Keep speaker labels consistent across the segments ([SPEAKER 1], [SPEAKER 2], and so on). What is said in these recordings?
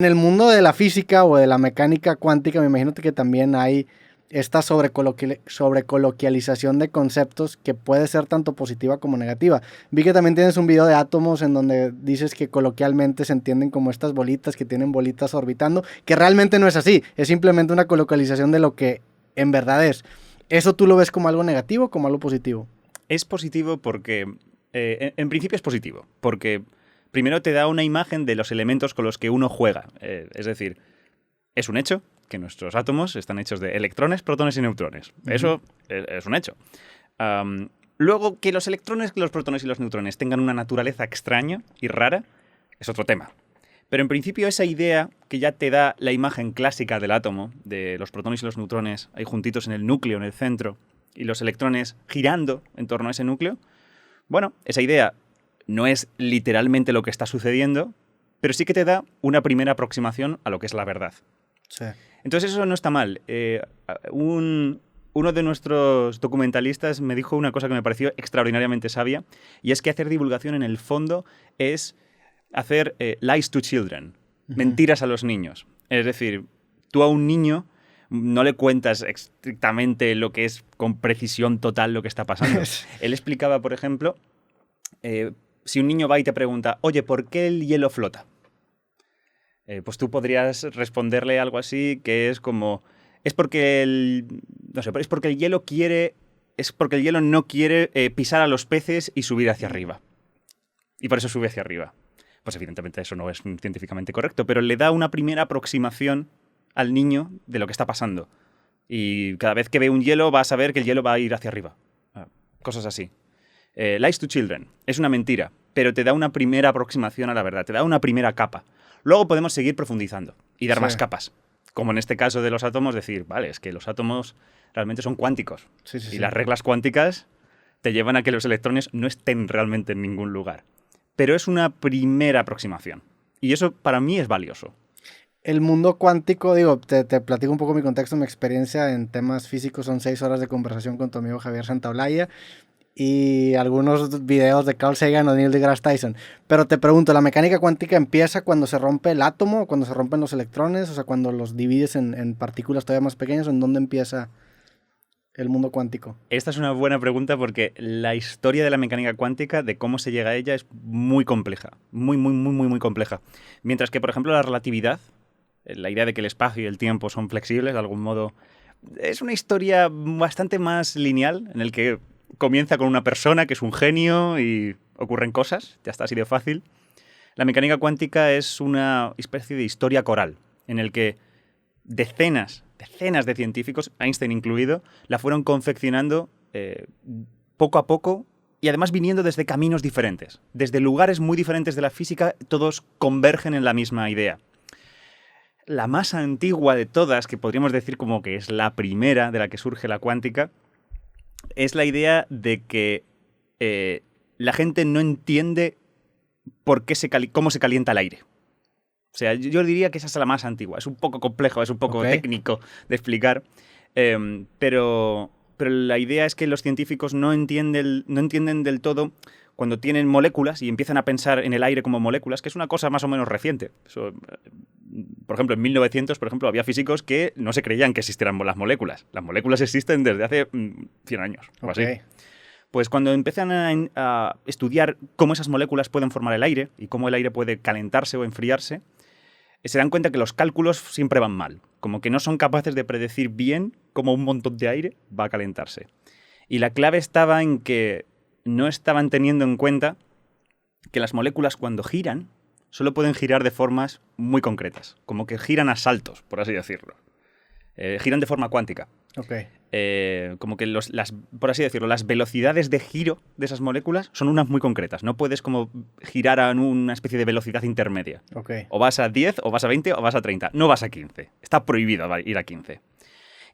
[SPEAKER 1] En el mundo de la física o de la mecánica cuántica, me imagino que también hay esta sobrecoloquialización de conceptos que puede ser tanto positiva como negativa. Vi que también tienes un video de átomos en donde dices que coloquialmente se entienden como estas bolitas que tienen bolitas orbitando, que realmente no es así, es simplemente una coloquialización de lo que en verdad es. ¿Eso tú lo ves como algo negativo o como algo positivo?
[SPEAKER 2] Es positivo porque, en principio es positivo, porque primero te da una imagen de los elementos con los que uno juega. Es decir, es un hecho que nuestros átomos están hechos de electrones, protones y neutrones. Eso es un hecho. Luego, que los electrones, los protones y los neutrones tengan una naturaleza extraña y rara es otro tema. Pero en principio esa idea que ya te da la imagen clásica del átomo, de los protones y los neutrones ahí juntitos en el núcleo, en el centro, y los electrones girando en torno a ese núcleo, bueno, esa idea no es literalmente lo que está sucediendo, pero sí que te da una primera aproximación a lo que es la verdad.
[SPEAKER 1] Sí.
[SPEAKER 2] Entonces eso no está mal. Uno de nuestros documentalistas me dijo una cosa que me pareció extraordinariamente sabia, y es que hacer divulgación en el fondo es hacer lies to children, mentiras a los niños. Es decir, tú a un niño no le cuentas estrictamente lo que es con precisión total lo que está pasando. Él explicaba, por ejemplo, si un niño va y te pregunta, oye, ¿por qué el hielo flota? Pues tú podrías responderle algo así, que es como, es porque es porque el hielo quiere, es porque el hielo no quiere pisar a los peces y subir hacia arriba. Y por eso sube hacia arriba. Pues evidentemente eso no es científicamente correcto, pero le da una primera aproximación al niño de lo que está pasando. Y cada vez que ve un hielo va a saber que el hielo va a ir hacia arriba. Cosas así. Lies to children. Es una mentira, pero te da una primera aproximación a la verdad, te da una primera capa. Luego podemos seguir profundizando y dar más capas. Como en este caso de los átomos, decir, vale, es que los átomos realmente son cuánticos. Y las reglas cuánticas te llevan a que los electrones no estén realmente en ningún lugar. Pero es una primera aproximación. Y eso para mí es valioso.
[SPEAKER 1] El mundo cuántico, digo, te platico un poco mi contexto, mi experiencia en temas físicos. Son 6 horas de conversación con tu amigo Javier Santaolalla y algunos videos de Carl Sagan o Neil deGrasse Tyson. Pero te pregunto, ¿la mecánica cuántica empieza cuando se rompe el átomo, cuando se rompen los electrones? O sea, cuando los divides en partículas todavía más pequeñas, ¿o en dónde empieza el mundo cuántico?
[SPEAKER 2] Esta es una buena pregunta porque la historia de la mecánica cuántica, de cómo se llega a ella, es muy compleja. Muy compleja. Mientras que, por ejemplo, la relatividad, la idea de que el espacio y el tiempo son flexibles, de algún modo, es una historia bastante más lineal, en el que comienza con una persona que es un genio y ocurren cosas, ya está así de fácil. La mecánica cuántica es una especie de historia coral, en el que decenas de científicos, Einstein incluido, la fueron confeccionando poco a poco y además viniendo desde caminos diferentes. Desde lugares muy diferentes de la física, todos convergen en la misma idea. La más antigua de todas, que podríamos decir como que es la primera de la que surge la cuántica, es la idea de que la gente no entiende cómo se calienta el aire. O sea, yo diría que esa es la más antigua. Es un poco complejo, es un poco técnico de explicar, pero la idea es que los científicos no entienden del todo cuando tienen moléculas y empiezan a pensar en el aire como moléculas, que es una cosa más o menos reciente. Eso, por ejemplo, en 1900, por ejemplo, había físicos que no se creían que existieran las moléculas. Las moléculas existen desde hace 100 años o así. Pues cuando empiezan a estudiar cómo esas moléculas pueden formar el aire y cómo el aire puede calentarse o enfriarse, se dan cuenta que los cálculos siempre van mal. Como que no son capaces de predecir bien cómo un montón de aire va a calentarse. Y la clave estaba en que no estaban teniendo en cuenta que las moléculas cuando giran solo pueden girar de formas muy concretas. Como que giran a saltos, por así decirlo. Giran de forma cuántica. Como que por así decirlo, las velocidades de giro de esas moléculas son unas muy concretas. No puedes como girar a una especie de velocidad intermedia. O vas a 10, o vas a 20, o vas a 30. No vas a 15. Está prohibido ir a 15.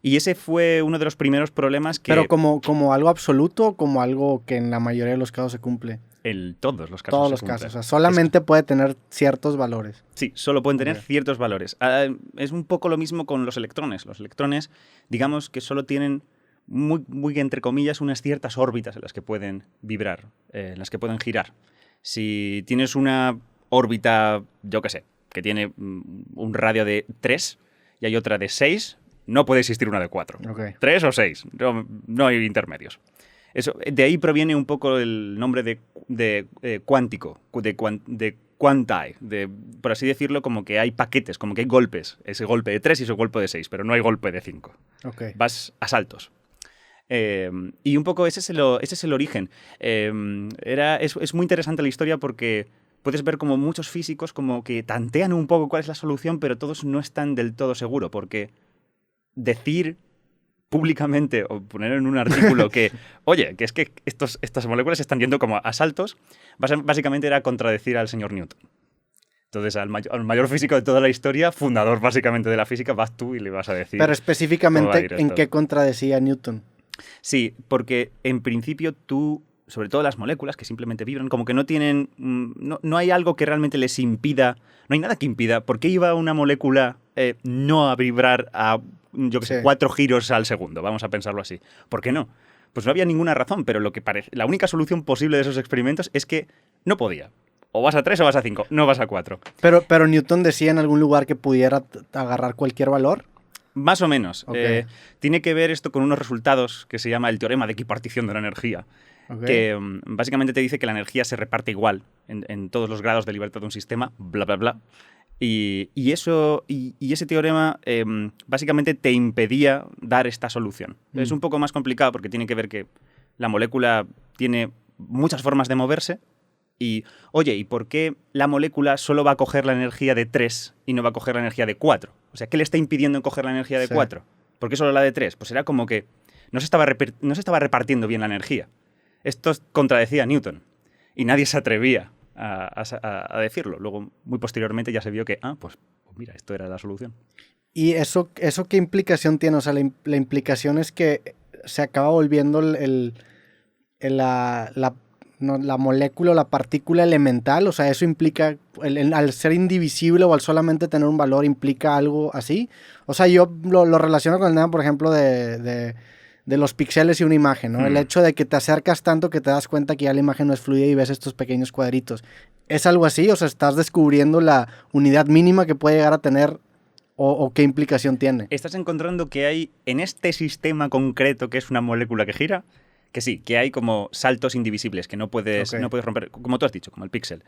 [SPEAKER 2] Y ese fue uno de los primeros problemas que...
[SPEAKER 1] ¿Pero como algo absoluto o como algo que en la mayoría de los casos se cumple?
[SPEAKER 2] En todos los casos.
[SPEAKER 1] Todos los casos. O sea, solamente puede tener ciertos valores.
[SPEAKER 2] Sí, solo pueden tener ciertos valores. Es un poco lo mismo con los electrones. Los electrones, digamos que solo tienen, muy entre comillas, unas ciertas órbitas en las que pueden vibrar, en las que pueden girar. Si tienes una órbita, yo qué sé, que tiene un radio de 3 y hay otra de 6, no puede existir una de 4.
[SPEAKER 1] Okay.
[SPEAKER 2] 3 o 6, no hay intermedios. Eso, de ahí proviene un poco el nombre de cuántico, de quanti, por así decirlo, como que hay paquetes, como que hay golpes. Ese golpe de 3 y ese golpe de 6, pero no hay golpe de 5.
[SPEAKER 1] Okay.
[SPEAKER 2] Vas a saltos. Y un poco ese es el origen. Es muy interesante la historia porque puedes ver como muchos físicos como que tantean un poco cuál es la solución, pero todos no están del todo seguros, porque decir públicamente o poner en un artículo que, oye, que es que estas moléculas están yendo como a saltos, básicamente era contradecir al señor Newton. Entonces, al mayor físico de toda la historia, fundador básicamente de la física, vas tú y le vas a decir...
[SPEAKER 1] Pero específicamente, ¿en qué contradecía Newton?
[SPEAKER 2] Sí, porque en principio tú, sobre todo las moléculas que simplemente vibran, como que no tienen... No hay algo que realmente les impida... No hay nada que impida. ¿Por qué iba una molécula no a vibrar a, yo qué sé, 4 giros al segundo? Vamos a pensarlo así. ¿Por qué no? Pues no había ninguna razón, pero la única solución posible de esos experimentos es que no podía. O vas a 3 o vas a 5, no vas a 4.
[SPEAKER 1] Pero Newton decía en algún lugar que pudiera agarrar cualquier valor.
[SPEAKER 2] Más o menos.
[SPEAKER 1] Okay.
[SPEAKER 2] Tiene que ver esto con unos resultados que se llama el teorema de equipartición de la energía. Okay. Que básicamente te dice que la energía se reparte igual en todos los grados de libertad de un sistema, bla, bla, bla. Y ese teorema básicamente te impedía dar esta solución. Es un poco más complicado porque tiene que ver que la molécula tiene muchas formas de moverse. Y, oye, ¿y por qué la molécula solo va a coger la energía de 3 y no va a coger la energía de 4? O sea, ¿qué le está impidiendo coger la energía de 4? ¿Por qué solo la de 3? Pues era como que no se estaba repartiendo bien la energía. Esto contradecía a Newton y nadie se atrevía a decirlo. Luego, muy posteriormente, ya se vio que, pues mira, esto era la solución.
[SPEAKER 1] ¿Y eso qué implicación tiene? O sea, la implicación es que se acaba volviendo la molécula o la partícula elemental, o sea, eso implica, al ser indivisible o al solamente tener un valor, implica algo así. O sea, yo lo relaciono con el tema, por ejemplo, de los píxeles y una imagen, ¿no? El hecho de que te acercas tanto que te das cuenta que ya la imagen no es fluida y ves estos pequeños cuadritos. ¿Es algo así? O sea, ¿estás descubriendo la unidad mínima que puede llegar a tener o qué implicación tiene?
[SPEAKER 2] Estás encontrando que hay, en este sistema concreto que es una molécula que gira, que sí, que hay como saltos indivisibles que no puedes romper, como tú has dicho, como el píxel.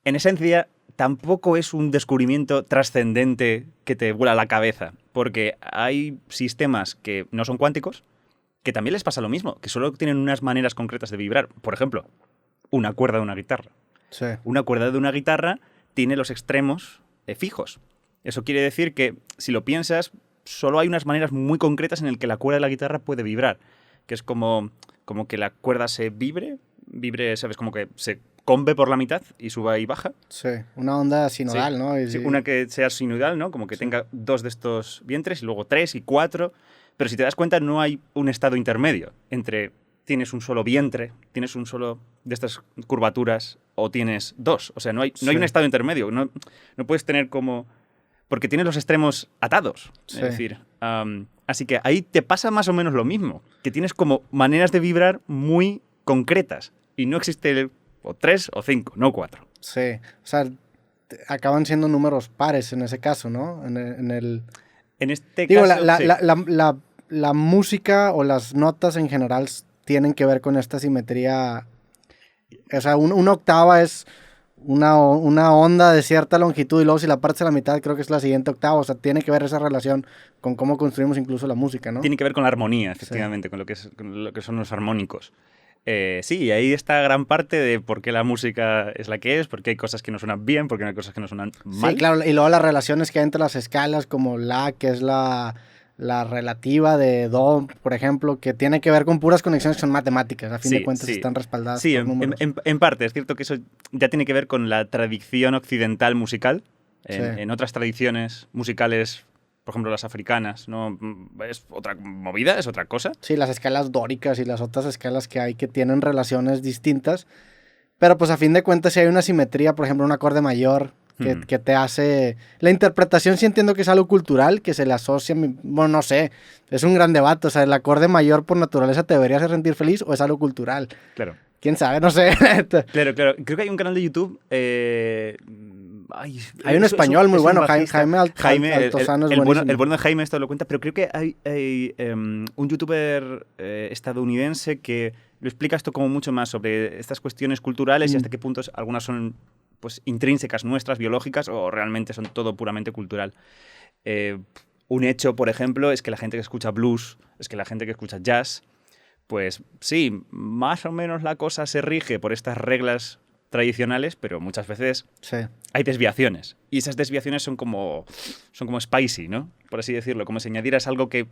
[SPEAKER 2] En esencia, tampoco es un descubrimiento trascendente que te vuela la cabeza, porque hay sistemas que no son cuánticos, que también les pasa lo mismo, que solo tienen unas maneras concretas de vibrar. Por ejemplo, una cuerda de una guitarra.
[SPEAKER 1] Sí.
[SPEAKER 2] Una cuerda de una guitarra tiene los extremos fijos. Eso quiere decir que, si lo piensas, solo hay unas maneras muy concretas en las que la cuerda de la guitarra puede vibrar, que es como que la cuerda se vibre, ¿sabes? Como que se combe por la mitad y suba y baja.
[SPEAKER 1] Sí, una onda sinodal,
[SPEAKER 2] sí.
[SPEAKER 1] ¿no?
[SPEAKER 2] Sí, una que sea sinodal, ¿no? Como que tenga 2 de estos vientres y luego 3 y 4. Pero si te das cuenta, no hay un estado intermedio entre tienes un solo vientre, tienes un solo de estas curvaturas o tienes 2. O sea, no hay un estado intermedio. No puedes tener como... Porque tienes los extremos atados. Sí. Es decir, así que ahí te pasa más o menos lo mismo. Que tienes como maneras de vibrar muy concretas. Y no existe o 3 o 5, no 4.
[SPEAKER 1] Sí, o sea, acaban siendo números pares en ese caso, ¿no? En
[SPEAKER 2] este caso,
[SPEAKER 1] sí. La música o las notas en general tienen que ver con esta simetría. O sea, una octava es una onda de cierta longitud y luego si la partes a la mitad creo que es la siguiente octava. O sea, tiene que ver esa relación con cómo construimos incluso la música, ¿no?
[SPEAKER 2] Tiene que ver con la armonía, efectivamente, sí. con lo que son los armónicos. Sí, ahí está gran parte de por qué la música es la que es, porque hay cosas que no suenan bien, porque hay cosas que no suenan mal.
[SPEAKER 1] Sí, claro, y luego las relaciones que hay entre las escalas, como la, que es la relativa de do, por ejemplo, que tiene que ver con puras conexiones que son matemáticas, a fin de cuentas están respaldadas
[SPEAKER 2] por
[SPEAKER 1] números.
[SPEAKER 2] En parte, es cierto que eso ya tiene que ver con la tradición occidental musical. En otras tradiciones musicales, por ejemplo, las africanas, ¿no? Es otra movida, es otra cosa.
[SPEAKER 1] Sí, las escalas dóricas y las otras escalas que hay que tienen relaciones distintas. Pero pues a fin de cuentas si hay una simetría, por ejemplo, un acorde mayor que te hace... La interpretación sí entiendo que es algo cultural, que se le asocia... Bueno, no sé, es un gran debate. O sea, ¿el acorde mayor por naturaleza te debería hacer sentir feliz o es algo cultural?
[SPEAKER 2] Claro.
[SPEAKER 1] ¿Quién sabe? No sé.
[SPEAKER 2] Claro. Creo que hay un canal de YouTube Ay,
[SPEAKER 1] hay un español muy bueno, Jaime
[SPEAKER 2] Altozano
[SPEAKER 1] es buenísimo.
[SPEAKER 2] El bueno de Jaime esto lo cuenta, pero creo que hay un youtuber estadounidense que lo explica esto como mucho más sobre estas cuestiones culturales y hasta qué puntos algunas son pues intrínsecas nuestras, biológicas, o realmente son todo puramente cultural. Un hecho, por ejemplo, es que la gente que escucha blues, es que la gente que escucha jazz, pues sí, más o menos la cosa se rige por estas reglas tradicionales, pero muchas veces hay desviaciones. Y esas desviaciones son como spicy, ¿no? Por así decirlo, como si añadieras algo que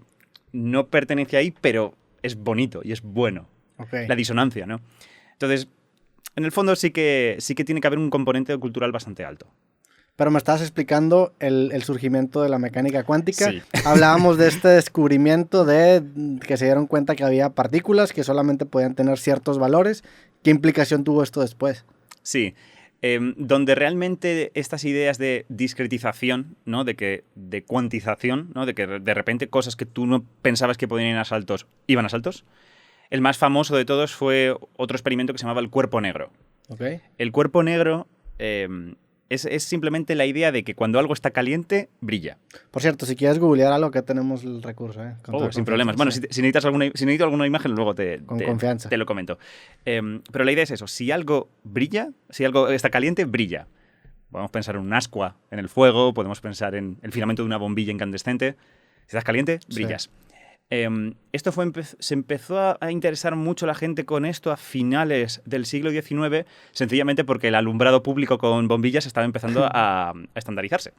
[SPEAKER 2] no pertenece ahí, pero es bonito y es bueno. La disonancia, ¿no? Entonces, en el fondo sí que tiene que haber un componente cultural bastante alto.
[SPEAKER 1] Pero me estabas explicando el surgimiento de la mecánica cuántica.
[SPEAKER 2] Sí.
[SPEAKER 1] Hablábamos de este descubrimiento de que se dieron cuenta que había partículas que solamente podían tener ciertos valores. ¿Qué implicación tuvo esto después?
[SPEAKER 2] Sí. Donde realmente estas ideas de discretización, ¿no? de cuantización, ¿no? De que de repente cosas que tú no pensabas que podían ir a saltos, iban a saltos. El más famoso de todos fue otro experimento que se llamaba el cuerpo negro. El cuerpo negro es simplemente la idea de que cuando algo está caliente, brilla. Por
[SPEAKER 1] cierto, si quieres googlear algo, que tenemos el recurso.
[SPEAKER 2] Sin problemas. Bueno, si necesitas si necesito alguna imagen, luego te lo comento. Pero la idea es eso. Si algo brilla, si algo está caliente, brilla. Podemos pensar en un ascua en el fuego, podemos pensar en el filamento de una bombilla incandescente. Si estás caliente, brillas. Sí. Esto se empezó a interesar mucho la gente con esto a finales del siglo XIX, sencillamente porque el alumbrado público con bombillas estaba empezando a estandarizarse.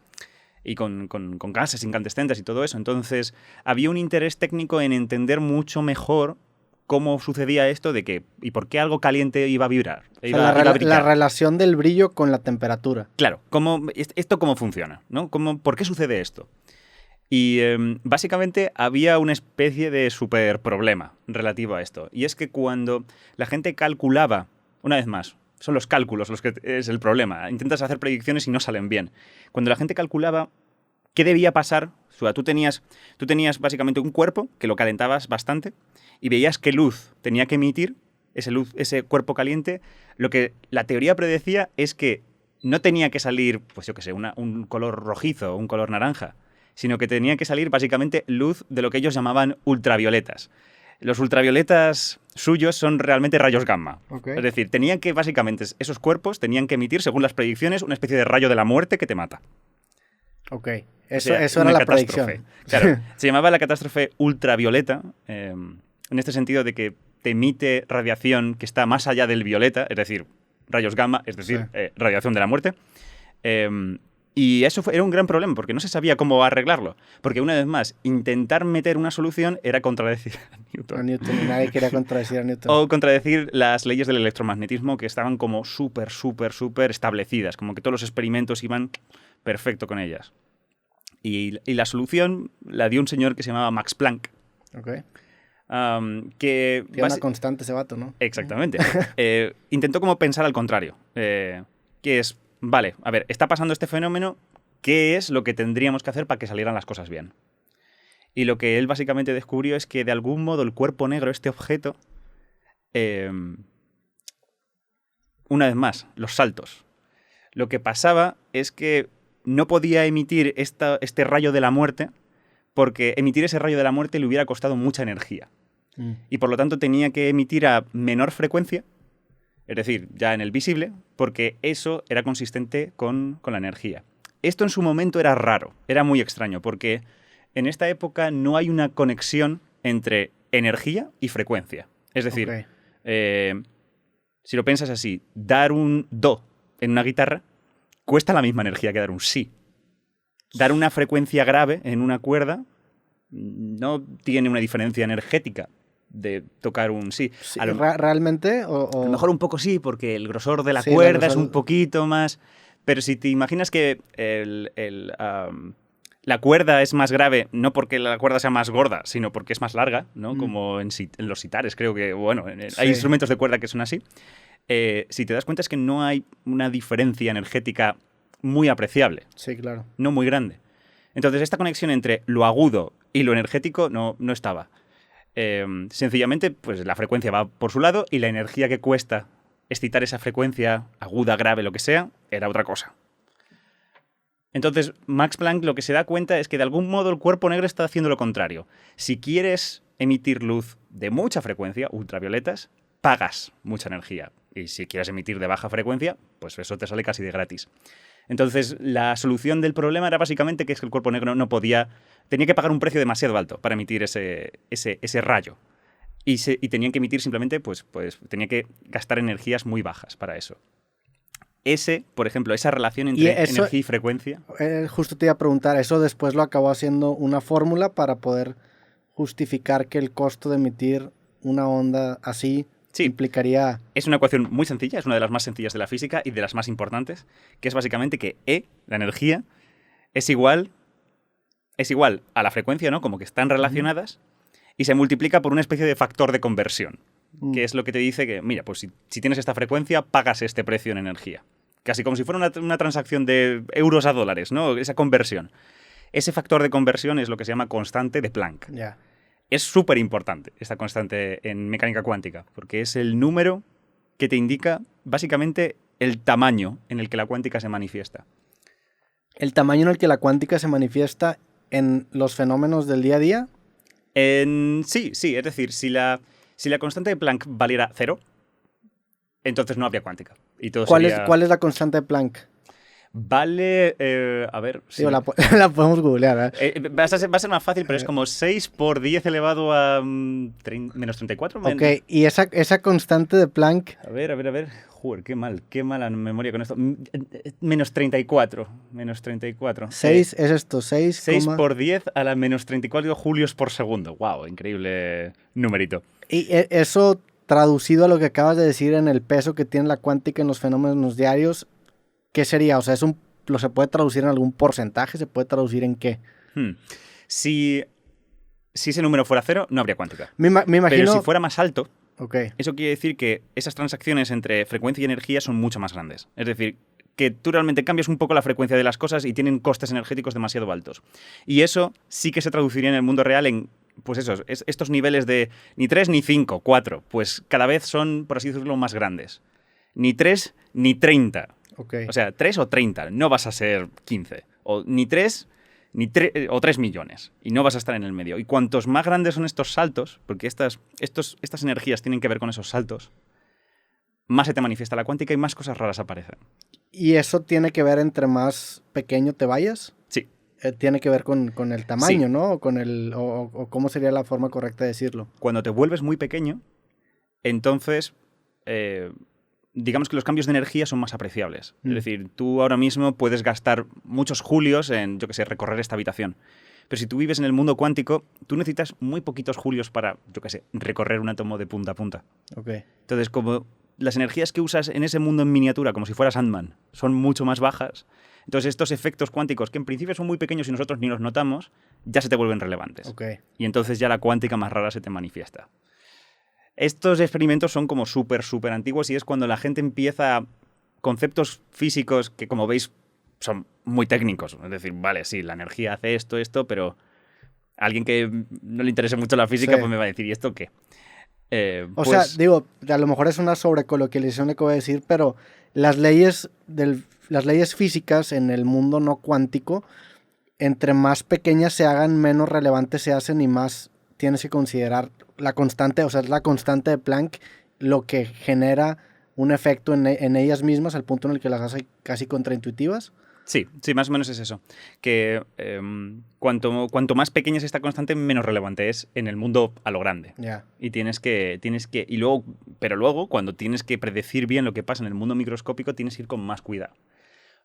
[SPEAKER 2] Y con gases incandescentes y todo eso. Entonces, había un interés técnico en entender mucho mejor cómo sucedía esto de que y por qué algo caliente iba a vibrar.
[SPEAKER 1] La relación del brillo con la temperatura.
[SPEAKER 2] Claro, ¿esto cómo funciona? ¿No? ¿Por qué sucede esto? Y básicamente había una especie de super problema relativo a esto. Y es que cuando la gente calculaba, una vez más, son los cálculos los que es el problema. Intentas hacer predicciones y no salen bien. Cuando la gente calculaba qué debía pasar, o sea, tú tenías básicamente un cuerpo que lo calentabas bastante y veías qué luz tenía que emitir ese cuerpo caliente. Lo que la teoría predecía es que no tenía que salir, pues yo qué sé, un color rojizo o un color naranja, sino que tenía que salir básicamente luz de lo que ellos llamaban ultravioletas. Los ultravioletas suyos son realmente rayos gamma. Es decir, básicamente esos cuerpos tenían que emitir, según las predicciones, una especie de rayo de la muerte que te mata.
[SPEAKER 1] Eso era la predicción.
[SPEAKER 2] Claro, se llamaba la catástrofe ultravioleta, en este sentido de que te emite radiación que está más allá del violeta, es decir, rayos gamma, es decir, radiación de la muerte. Y eso era un gran problema, porque no se sabía cómo arreglarlo. Porque, una vez más, intentar meter una solución era contradecir a Newton.
[SPEAKER 1] Nadie quería contradecir a Newton.
[SPEAKER 2] O contradecir las leyes del electromagnetismo, que estaban como súper establecidas. Como que todos los experimentos iban perfecto con ellas. Y la solución la dio un señor que se llamaba Max Planck.
[SPEAKER 1] Tiene una constante ese vato, ¿no?
[SPEAKER 2] Exactamente. Intentó como pensar al contrario. Que es... Vale, a ver, está pasando este fenómeno, ¿qué es lo que tendríamos que hacer para que salieran las cosas bien? Y lo que él básicamente descubrió es que de algún modo el cuerpo negro, este objeto, una vez más, los saltos. Lo que pasaba es que no podía emitir este rayo de la muerte porque emitir ese rayo de la muerte le hubiera costado mucha energía. Y por lo tanto tenía que emitir a menor frecuencia, es decir, ya en el visible, porque eso era consistente con la energía. Esto en su momento era raro, era muy extraño, porque en esta época no hay una conexión entre energía y frecuencia. Es decir, si lo piensas así, dar un do en una guitarra cuesta la misma energía que dar un si. Dar una frecuencia grave en una cuerda no tiene una diferencia energética de tocar un sí.
[SPEAKER 1] ¿Realmente?
[SPEAKER 2] A lo mejor un poco sí, porque el grosor de la cuerda es un poquito más... Pero si te imaginas que la cuerda es más grave, no porque la cuerda sea más gorda, sino porque es más larga, ¿no? Como en los sitares, creo que... Bueno, hay instrumentos de cuerda que son así. Si te das cuenta es que no hay una diferencia energética muy apreciable.
[SPEAKER 1] Sí, claro.
[SPEAKER 2] No muy grande. Entonces, esta conexión entre lo agudo y lo energético no estaba. Sencillamente, pues la frecuencia va por su lado y la energía que cuesta excitar esa frecuencia aguda, grave, lo que sea, era otra cosa. Entonces, Max Planck lo que se da cuenta es que de algún modo el cuerpo negro está haciendo lo contrario. Si quieres emitir luz de mucha frecuencia, ultravioletas, pagas mucha energía. Y si quieres emitir de baja frecuencia, pues eso te sale casi de gratis. Entonces, la solución del problema era básicamente que es que el cuerpo negro no podía... Tenía que pagar un precio demasiado alto para emitir ese rayo. Y tenían que emitir simplemente, pues tenía que gastar energías muy bajas para eso. Por ejemplo, esa relación entre energía y frecuencia...
[SPEAKER 1] Justo te iba a preguntar, eso después lo acabó haciendo una fórmula para poder justificar que el costo de emitir una onda así implicaría...
[SPEAKER 2] Es una ecuación muy sencilla, es una de las más sencillas de la física y de las más importantes, que es básicamente que E, la energía, es igual a la frecuencia, ¿no? Como que están relacionadas, y se multiplica por una especie de factor de conversión, que es lo que te dice que, mira, pues si tienes esta frecuencia, pagas este precio en energía. Casi como si fuera una transacción de euros a dólares, ¿no? Esa conversión. Ese factor de conversión es lo que se llama constante de Planck.
[SPEAKER 1] Yeah.
[SPEAKER 2] Es súper importante esta constante en mecánica cuántica, porque es el número que te indica básicamente el tamaño en el que la cuántica se manifiesta.
[SPEAKER 1] ¿El tamaño en el que la cuántica se manifiesta en los fenómenos del día a día?
[SPEAKER 2] Sí, es decir, si la constante de Planck valiera 0, entonces no habría cuántica. Y todo
[SPEAKER 1] ¿Cuál es la constante de Planck?
[SPEAKER 2] Vale, a ver...
[SPEAKER 1] Sí. Digo, la podemos googlear.
[SPEAKER 2] Va a ser más fácil, pero es como 6 por 10 elevado a menos 34.
[SPEAKER 1] Ok, y esa constante de Planck...
[SPEAKER 2] A ver. Joder, qué mala memoria con esto. Menos 34.
[SPEAKER 1] 6 es esto, 6
[SPEAKER 2] por 10 a la menos 34 julios por segundo. Wow, increíble numerito.
[SPEAKER 1] Y eso... Traducido a lo que acabas de decir en el peso que tiene la cuántica en los fenómenos diarios, ¿qué sería? O sea, ¿se puede traducir en algún porcentaje? ¿Se puede traducir en qué?
[SPEAKER 2] Si ese número fuera 0, no habría cuántica.
[SPEAKER 1] Me imagino...
[SPEAKER 2] Pero si fuera más alto,
[SPEAKER 1] okay,
[SPEAKER 2] eso quiere decir que esas transacciones entre frecuencia y energía son mucho más grandes. Es decir, que tú realmente cambias un poco la frecuencia de las cosas y tienen costes energéticos demasiado altos. Y eso sí que se traduciría en el mundo real en... Pues eso, estos niveles de ni 3 ni 5, 4, pues cada vez son, por así decirlo, más grandes. Ni 3 ni 30.
[SPEAKER 1] Okay.
[SPEAKER 2] O sea, 3 o 30, no vas a ser 15. O ni 3 o 3 millones. Y no vas a estar en el medio. Y cuantos más grandes son estos saltos, porque estas energías tienen que ver con esos saltos, más se te manifiesta la cuántica y más cosas raras aparecen.
[SPEAKER 1] ¿Y eso tiene que ver entre más pequeño te vayas?
[SPEAKER 2] Sí.
[SPEAKER 1] Tiene que ver con el tamaño,
[SPEAKER 2] sí.
[SPEAKER 1] ¿no? O cómo sería la forma correcta de decirlo.
[SPEAKER 2] Cuando te vuelves muy pequeño, entonces, digamos que los cambios de energía son más apreciables. Es decir, tú ahora mismo puedes gastar muchos julios en, yo qué sé, recorrer esta habitación. Pero si tú vives en el mundo cuántico, tú necesitas muy poquitos julios para, yo qué sé, recorrer un átomo de punta a punta.
[SPEAKER 1] Okay.
[SPEAKER 2] Entonces, como las energías que usas en ese mundo en miniatura, como si fueras Ant-Man, son mucho más bajas, entonces estos efectos cuánticos, que en principio son muy pequeños y nosotros ni los notamos, ya se te vuelven relevantes.
[SPEAKER 1] Okay.
[SPEAKER 2] Y entonces ya la cuántica más rara se te manifiesta. Estos experimentos son como súper antiguos y es cuando la gente empieza conceptos físicos que, como veis, son muy técnicos. Es decir, vale, sí, la energía hace esto, pero alguien que no le interese mucho la física, pues me va a decir, ¿y esto qué?
[SPEAKER 1] O sea, digo, a lo mejor es una sobrecoloquialización lo que voy a decir, pero las leyes físicas en el mundo no cuántico, entre más pequeñas se hagan, menos relevantes se hacen y más tienes que considerar la constante, o sea, es la constante de Planck lo que genera un efecto en ellas mismas al punto en el que las hace casi contraintuitivas.
[SPEAKER 2] Sí, más o menos es eso. Que cuanto más pequeña es esta constante, menos relevante es en el mundo a lo grande.
[SPEAKER 1] Yeah.
[SPEAKER 2] Y pero luego, cuando tienes que predecir bien lo que pasa en el mundo microscópico, tienes que ir con más cuidado.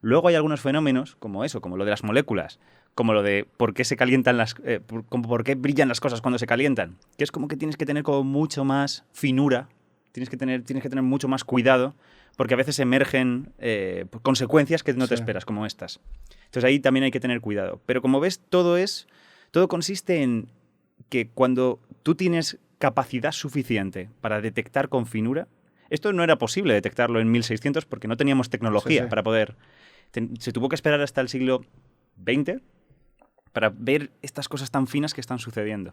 [SPEAKER 2] Luego hay algunos fenómenos, como eso, como lo de las moléculas, como lo de por qué se calientan por qué brillan las cosas cuando se calientan, que es como que tienes que tener como mucho más finura, tienes que tener mucho más cuidado, porque a veces emergen consecuencias que no te esperas, como estas. Entonces ahí también hay que tener cuidado. Pero como ves, todo consiste en que cuando tú tienes capacidad suficiente para detectar con finura, esto no era posible detectarlo en 1600 porque no teníamos tecnología para poder... Se tuvo que esperar hasta el siglo XX para ver estas cosas tan finas que están sucediendo.